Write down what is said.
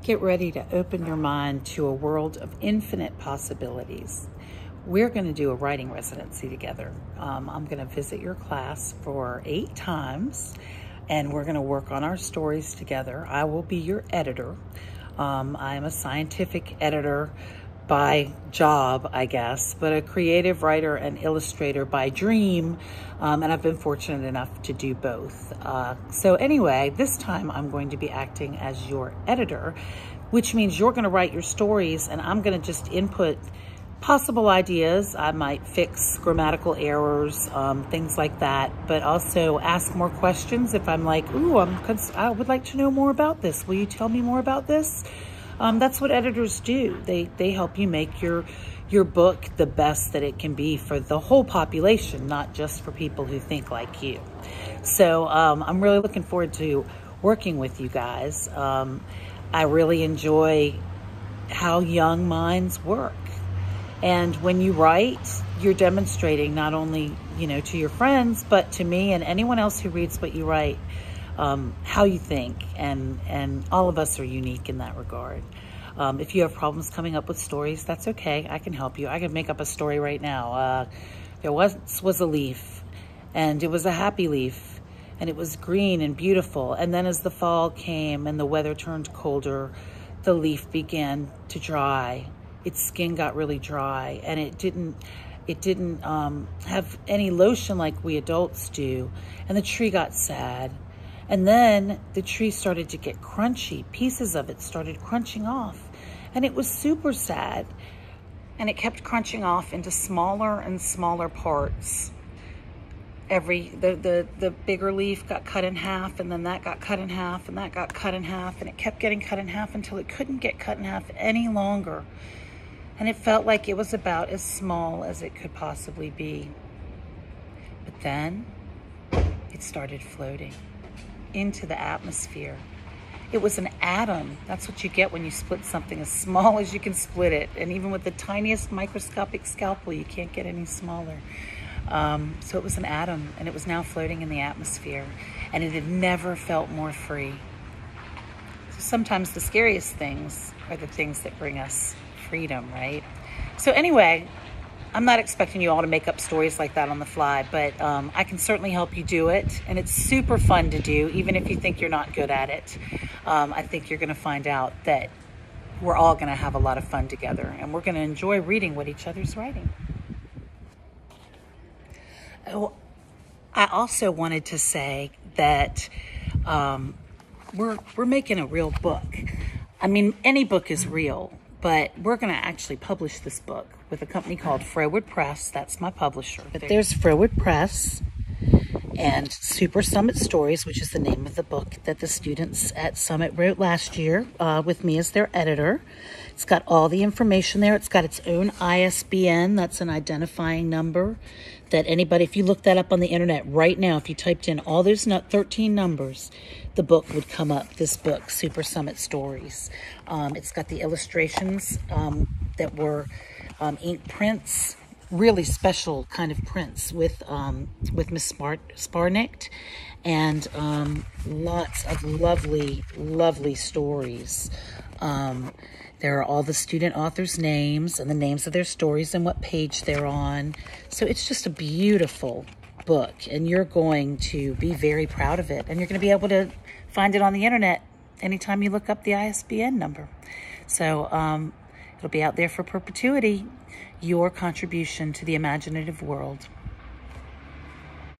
Get ready to open your mind to a world of infinite possibilities. We're going to do a writing residency together. I'm going to visit your class for 8 times, and we're going to work on our stories together. I will be your editor. I am a scientific editor by job, I guess, but a creative writer and illustrator by dream, and I've been fortunate enough to do both. So anyway, this time I'm going to be acting as your editor, which means you're going to write your stories and I'm going to just input possible ideas. I might fix grammatical errors, things like that, but also ask more questions if I'm like, ooh, I would like to know more about this. Will you tell me more about this? That's what editors do. They help you make your book the best that it can be for the whole population, not just for people who think like you. So I'm really looking forward to working with you guys. I really enjoy how young minds work. And when you write, you're demonstrating not only, to your friends, but to me and anyone else who reads what you write, how you think, and all of us are unique in that regard. If you have problems coming up with stories, that's okay. I can help you. I can make up a story right now. There once was a leaf, and it was a happy leaf, and it was green and beautiful. And then as the fall came and the weather turned colder, the leaf began to dry. Its skin got really dry, and it didn't have any lotion like we adults do, and the tree got sad. And then the tree started to get crunchy. Pieces of it started crunching off. And it was super sad. And it kept crunching off into smaller and smaller parts. The bigger leaf got cut in half, and then that got cut in half, and that got cut in half, and it kept getting cut in half until it couldn't get cut in half any longer. And it felt like it was about as small as it could possibly be. But then it started floating into the atmosphere. It was an atom. That's what you get when you split something as small as you can split it. And even with the tiniest microscopic scalpel, you can't get any smaller. So it was an atom, and it was now floating in the atmosphere, and it had never felt more free. So sometimes the scariest things are the things that bring us freedom, right? So anyway, I'm not expecting you all to make up stories like that on the fly, but I can certainly help you do it. And it's super fun to do, even if you think you're not good at it. I think you're going to find out that we're all going to have a lot of fun together, and we're going to enjoy reading what each other's writing. Oh, I also wanted to say that we're making a real book. I mean, any book is real, but we're going to actually publish this book with a company called Froward Press. That's my publisher. But there's Froward Press and Super Summit Stories, which is the name of the book that the students at Summit wrote last year with me as their editor. It's got all the information there. It's got its own ISBN. That's an identifying number that anybody, if you look that up on the internet right now, if you typed in all those 13 numbers, the book would come up, this book, Super Summit Stories. It's got the illustrations that were ink prints, really special kind of prints with Miss Sparnicht, and lots of lovely, lovely stories. There are all the student authors' names and the names of their stories and what page they're on. So it's just a beautiful book, and you're going to be very proud of it. And you're going to be able to find it on the internet anytime you look up the ISBN number. So it'll be out there for perpetuity, your contribution to the imaginative world.